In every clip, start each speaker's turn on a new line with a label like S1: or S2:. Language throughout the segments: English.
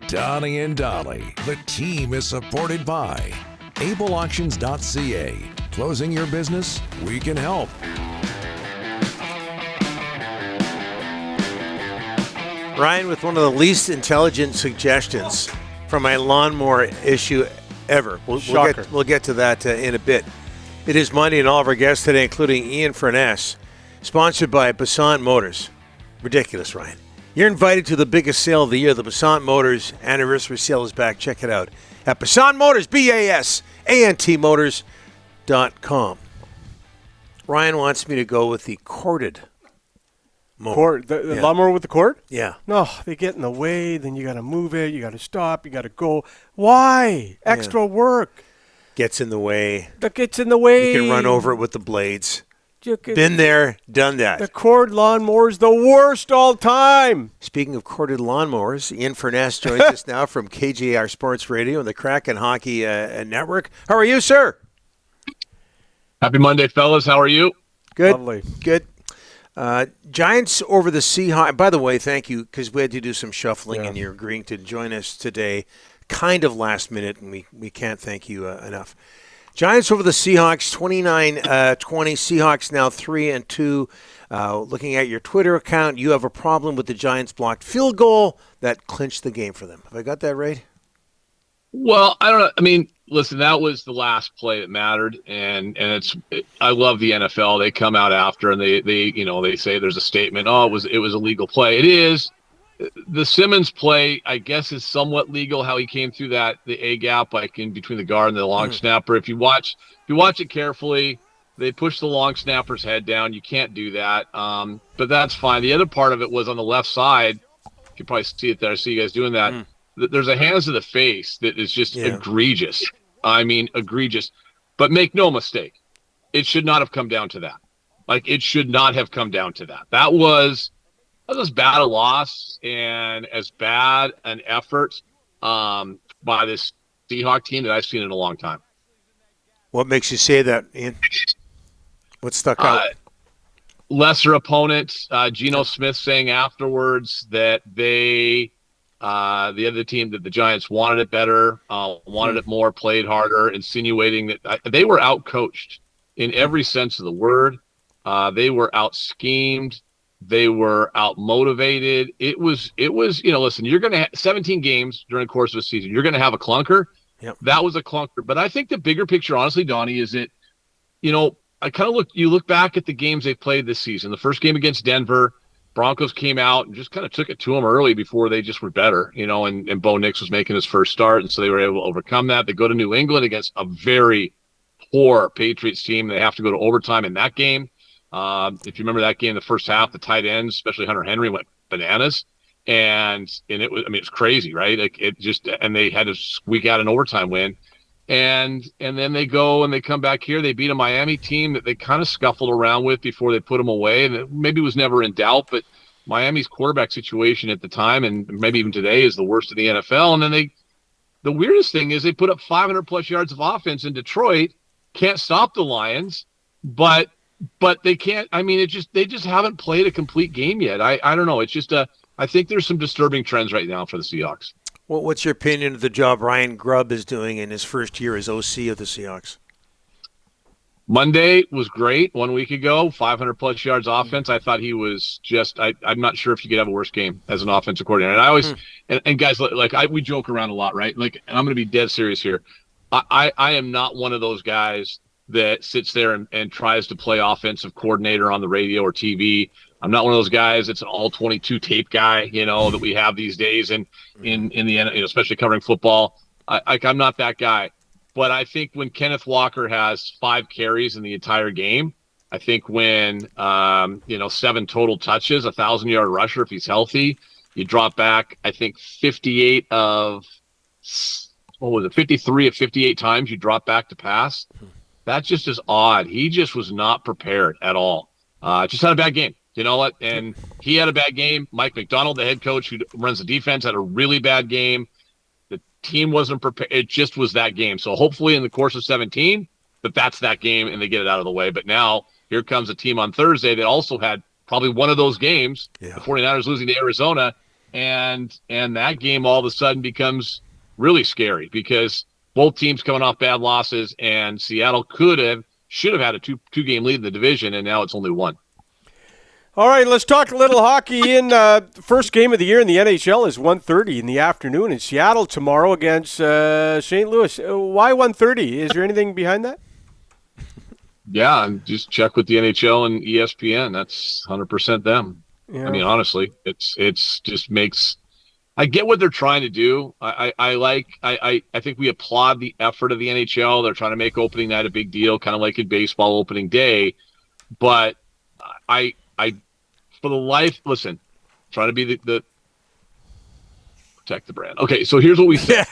S1: Donnie and Dolly. The team is supported by ableauctions.ca. Closing your business? We can help.
S2: Ryan, with one of the least intelligent suggestions from my lawnmower issue ever. We'll get to that in a bit. It is Monday, and all of our guests today, including Ian Furness, sponsored by Basant Motors. Ridiculous, Ryan. You're invited to the biggest sale of the year. The Basant Motors anniversary sale is back. Check it out at Basant Motors, BASANTmotors.com. Ryan wants me to go with the corded mower.
S3: The lawnmower with the cord?
S2: Yeah.
S3: No, they get in the way. Then you got to move it. You got to stop. You got to go. Why? Extra work.
S2: Gets in the way.
S3: That gets in the way.
S2: You can run over it with the blades. Been there, done that.
S3: The cord lawnmower is the worst all time.
S2: Speaking of corded lawnmowers, Ian Furness joins us now from KJR Sports Radio and the Kraken Hockey Network. How are you, sir?
S4: Happy Monday, fellas. How are you?
S2: Good.
S3: Lovely.
S2: Good. Giants over the Seahawks. By the way, thank you, because we had to do some shuffling, and you're agreeing to join us today, kind of last minute, and we can't thank you enough. Giants over the Seahawks, 29-20. Seahawks now 3-2. Looking at your Twitter account, you have a problem with the Giants' blocked field goal that clinched the game for them. Have I got that right?
S4: Well, I don't know. I mean, listen, that was the last play that mattered, and I love the NFL. They come out after and they say there's a statement. Oh, it was a legal play. It is. The Simmons play, I guess, is somewhat legal. How he came through the A gap, like in between the guard and the long snapper. If you watch it carefully, they push the long snapper's head down. You can't do that, but that's fine. The other part of it was on the left side. You can probably see it there. I see you guys doing that. There's a hands to the face that is just egregious. I mean, egregious. But make no mistake, it should not have come down to that. Like, it should not have come down to that. That was as bad a loss and as bad an effort by this Seahawks team that I've seen in a long time.
S2: What makes you say that, Ian? What stuck out?
S4: Lesser opponents. Geno Smith saying afterwards that the other team, that the Giants wanted it better, wanted it more, played harder, insinuating that they were out-coached in every sense of the word. They were out-schemed. They were out-motivated. It was. Listen, you're going to have 17 games during the course of a season. You're going to have a clunker.
S2: Yep. That
S4: was a clunker. But I think the bigger picture, honestly, Donnie, is that, I kind of look back at the games they played this season. The first game against Denver, Broncos came out and just kind of took it to them early before they just were better, and Bo Nix was making his first start, and so they were able to overcome that. They go to New England against a very poor Patriots team. They have to go to overtime in that game. If you remember that game, the first half, the tight ends, especially Hunter Henry, went bananas, and it was, it's crazy, right? Like, and they had to squeak out an overtime win, and then they go and they come back here. They beat a Miami team that they kind of scuffled around with before they put them away, and it maybe was never in doubt, but Miami's quarterback situation at the time, and maybe even today, is the worst in the NFL. And then the weirdest thing is they put up 500 plus yards of offense in Detroit, can't stop the Lions, but they can't. I mean, they just haven't played a complete game yet. I don't know. It's just I think there's some disturbing trends right now for the Seahawks.
S2: Well, what's your opinion of the job Ryan Grubb is doing in his first year as OC of the Seahawks?
S4: Monday was great 1 week ago, 500 plus yards offense. I thought he was just, I'm not sure if you could have a worse game as an offensive coordinator. And I always, and guys, we joke around a lot, right? Like, and I'm going to be dead serious here. I am not one of those guys that sits there and tries to play offensive coordinator on the radio or TV. I'm not one of those guys that's an all 22 tape guy, that we have these days in the end, especially covering football. I'm not that guy. But I think when Kenneth Walker has 5 carries in the entire game, I think when 7 total touches, 1,000-yard rusher if he's healthy, you drop back, I think 53 of 58 times you drop back to pass. That just is odd. He just was not prepared at all. Just had a bad game. You know what? And he had a bad game. Mike McDonald, the head coach who runs the defense, had a really bad game. The team wasn't prepared. It just was that game. So hopefully in the course of 17, that's that game and they get it out of the way. But now here comes a team on Thursday that also had probably one of those games, the 49ers losing to Arizona, and that game all of a sudden becomes really scary because both teams coming off bad losses, and Seattle should have had a two game lead in the division, and now it's only one.
S3: All right, let's talk a little hockey. In first game of the year in the NHL is 1:30 in the afternoon in Seattle tomorrow against St. Louis. Why 1:30? Is there anything behind that?
S4: Yeah, and just check with the NHL and ESPN. That's 100% them. Yeah. I mean, honestly, it's just makes. I get what they're trying to do. I think we applaud the effort of the NHL. They're trying to make opening night a big deal, kind of like in baseball opening day. But I for the life, listen, trying to be the protect the brand. Okay, so here's what we say.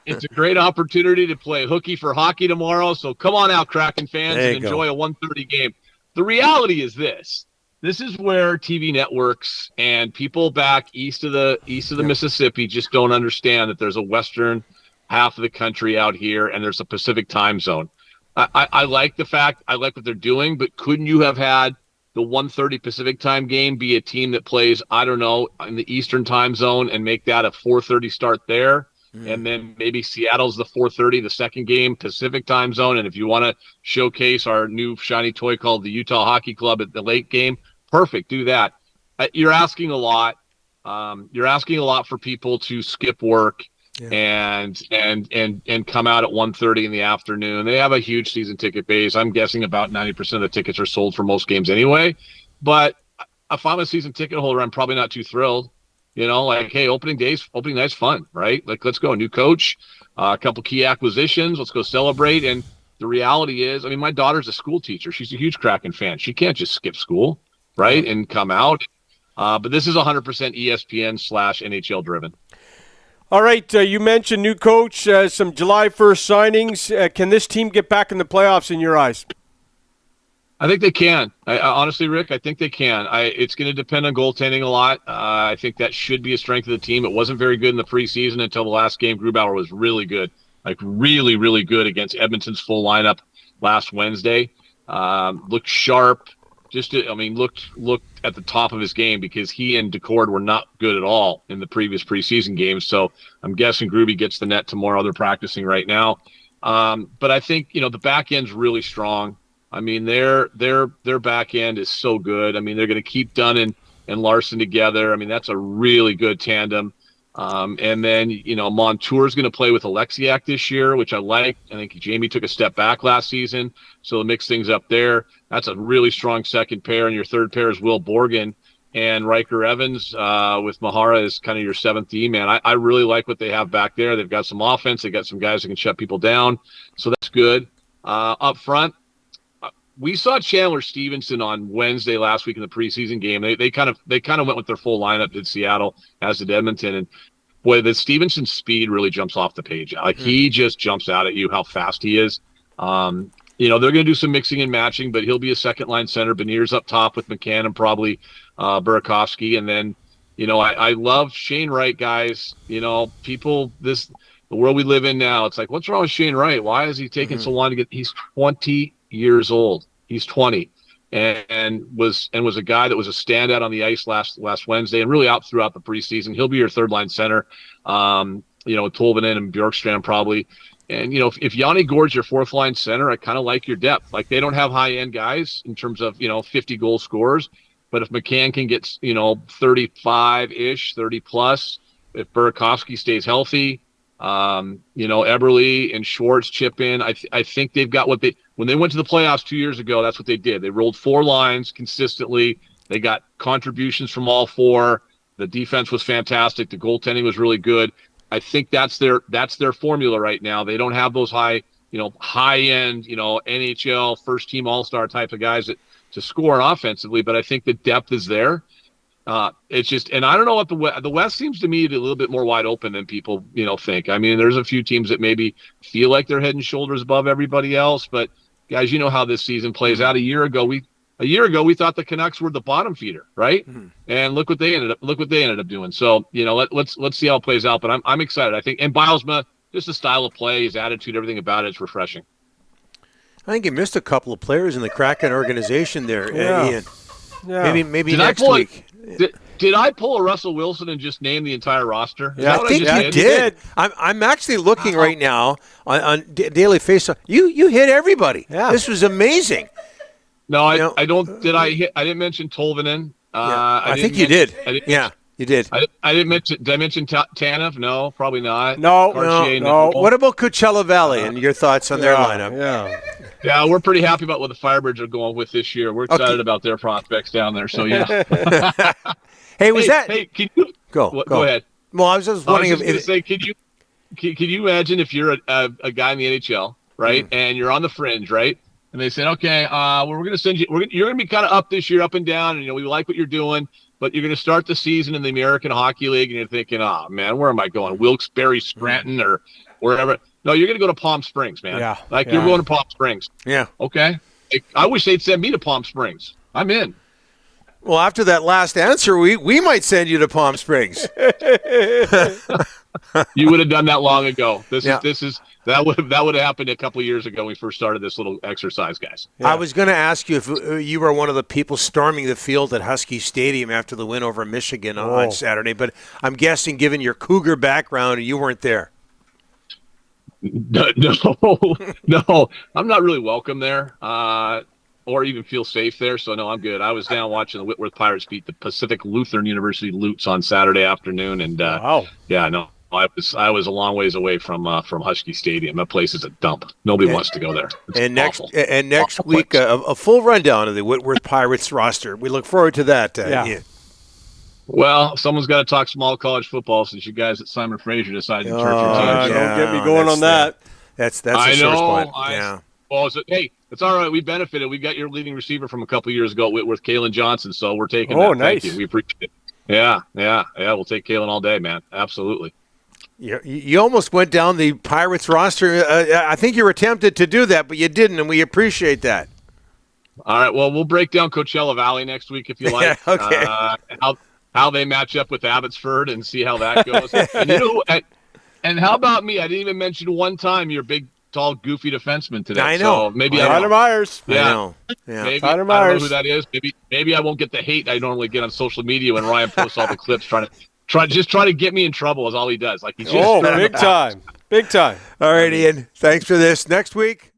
S4: It's a great opportunity to play hooky for hockey tomorrow. So come on out, Kraken fans, and enjoy a 1:30 game. The reality is this. This is where TV networks and people back east of the Mississippi just don't understand that there's a western half of the country out here and there's a Pacific time zone. I like the fact, I like what they're doing, but couldn't you have had the 1:30 Pacific time game be a team that plays, I don't know, in the Eastern time zone and make that a 4:30 start there? And then maybe Seattle's the 4:30, the second game, Pacific time zone. And if you want to showcase our new shiny toy called the Utah Hockey Club at the late game, perfect, do that. You're asking a lot. You're asking a lot for people to skip work and come out at 1:30 in the afternoon. They have a huge season ticket base. I'm guessing about 90% of the tickets are sold for most games anyway. But if I'm a season ticket holder, I'm probably not too thrilled. You know, like, hey, opening night's fun, right? Like, let's go. New coach, a couple key acquisitions. Let's go celebrate. And the reality is, I mean, my daughter's a school teacher. She's a huge Kraken fan. She can't just skip school, right, and come out. But this is 100% ESPN/NHL driven.
S3: All right, you mentioned new coach, some July 1st signings. Can this team get back in the playoffs in your eyes?
S4: I think they can. Honestly, Rick, I think they can. It's going to depend on goaltending a lot. I think that should be a strength of the team. It wasn't very good in the preseason until the last game. Grubauer was really good, like really, really good against Edmonton's full lineup last Wednesday. Looked sharp. Looked at the top of his game because he and Decord were not good at all in the previous preseason games. So I'm guessing Gruby gets the net tomorrow. They're practicing right now. But I think, the back end's really strong. I mean, their back end is so good. I mean, they're going to keep Dunn and Larson together. I mean, that's a really good tandem. And then, Montour's going to play with Alexiak this year, which I like. I think Jamie took a step back last season, so to mix things up there. That's a really strong second pair. And your third pair is Will Borgen and Riker Evans with Mahara as kind of your seventh D man. I really like what they have back there. They've got some offense. They've got some guys that can shut people down, so that's good. Up front, we saw Chandler Stevenson on Wednesday last week in the preseason game. They kind of went with their full lineup in Seattle, as did Edmonton. And boy, the Stevenson speed really jumps off the page. Like he just jumps out at you how fast he is. They're going to do some mixing and matching, but he'll be a second line center. Beniers up top with McCann and probably Burakovsky. And then, I love Shane Wright, guys. The world we live in now, it's like, what's wrong with Shane Wright? Why is he taking so long to get? He's 20 years old. He's 20 and was a guy that was a standout on the ice last Wednesday and really out throughout the preseason. He'll be your third line center, Tolvanen and Bjorkstrand probably. And, if Yanni Gord's your fourth line center, I kind of like your depth. Like they don't have high end guys in terms of, 50 goal scorers, but if McCann can get, 35 ish, 30 plus, if Burakovsky stays healthy, Eberle and Schwartz chip in. I think they've got when they went to the playoffs 2 years ago, that's what they did. They rolled four lines consistently. They got contributions from all four. The defense was fantastic. The goaltending was really good. I think that's their formula right now. They don't have those high end, NHL first team all-star type of guys to score offensively, but I think the depth is there. It's just, and I don't know what the West seems to me a little bit more wide open than people, think. I mean, there's a few teams that maybe feel like they're head and shoulders above everybody else, but guys, you know how this season plays out. A year ago, we thought the Canucks were the bottom feeder, right? Mm-hmm. And look what they ended up doing. So, let's see how it plays out, but I'm excited. I think, and Bilesma, just the style of play, his attitude, everything about it's refreshing.
S2: I think he missed a couple of players in the Kraken organization there, Ian.
S3: Yeah.
S2: Maybe next week.
S4: Did I pull a Russell Wilson and just name the entire roster? Is
S3: Yeah,
S4: that what
S2: I think
S4: just
S2: you did. I'm actually looking right now on Daily Faceoff. You hit everybody.
S3: Yeah.
S2: This was amazing.
S4: No, I don't. Did I hit? I didn't mention Tolvanen.
S2: I think you did. Yeah, you did.
S4: I didn't mention. Did I mention Tanev? No, probably not.
S3: No,
S4: Cartier,
S3: no.
S2: What about Coachella Valley and your thoughts on their lineup?
S3: Yeah.
S4: Yeah, we're pretty happy about what the Firebirds are going with this year. We're excited about their prospects down there. So yeah.
S2: Hey, that?
S4: Hey, can you
S2: Go
S4: ahead?
S2: Well, I was just wondering if
S4: say, can you imagine if you're a guy in the NHL, right, and you're on the fringe, right, and they said, okay, well, we're going to send you. You're going to be kind of up this year, up and down, and we like what you're doing, but you're going to start the season in the American Hockey League, and you're thinking, oh man, where am I going? Wilkes-Barre, Scranton, or wherever? No, you're going to go to Palm Springs, man.
S3: Yeah,
S4: you're going to Palm Springs.
S2: Yeah.
S4: Okay. I wish they'd send me to Palm Springs. I'm in.
S2: Well, after that last answer, we might send you to Palm Springs.
S4: You would have done that long ago. That would have happened a couple of years ago when we first started this little exercise, guys.
S2: Yeah. I was going to ask you if you were one of the people storming the field at Husky Stadium after the win over Michigan on Saturday, but I'm guessing, given your Cougar background, you weren't there.
S4: No, I'm not really welcome there. Or even feel safe there. So, no, I'm good. I was down watching the Whitworth Pirates beat the Pacific Lutheran University Lutes on Saturday afternoon. And, yeah, no, I was a long ways away from Husky Stadium. That place is a dump. Nobody wants to go there. It's awful.
S2: Next week, a full rundown of the Whitworth Pirates roster. We look forward to that. Ian.
S4: Well, someone's got to talk small college football since you guys at Simon Fraser decided to church your team.
S3: Don't get me going on that.
S2: That's a sore spot.
S4: Yeah. Well, hey, it's all right. We benefited. We got your leading receiver from a couple years ago at Whitworth, Kalen Johnson, so we're taking that.
S3: Nice.
S4: Thank you. We appreciate it. Yeah. We'll take Kalen all day, man. Absolutely.
S2: You almost went down the Pirates roster. I think you were tempted to do that, but you didn't, and we appreciate that. All
S4: right. Well, we'll break down Coachella Valley next week if you like.
S2: Okay.
S4: How they match up with Abbotsford and see how that goes. And how about me? I didn't even mention one time your big, tall, goofy defenseman today.
S2: I know.
S4: So maybe
S3: Tyler Myers.
S4: Yeah.
S2: I know. Yeah.
S4: Maybe
S3: Tyler
S4: I
S3: Myers.
S4: don't know who that is. Maybe I won't get the hate I normally get on social media when Ryan posts all the clips trying to get me in trouble is all he does. Like he's just
S3: big time.
S2: All right, Ian. Thanks for this. Next week.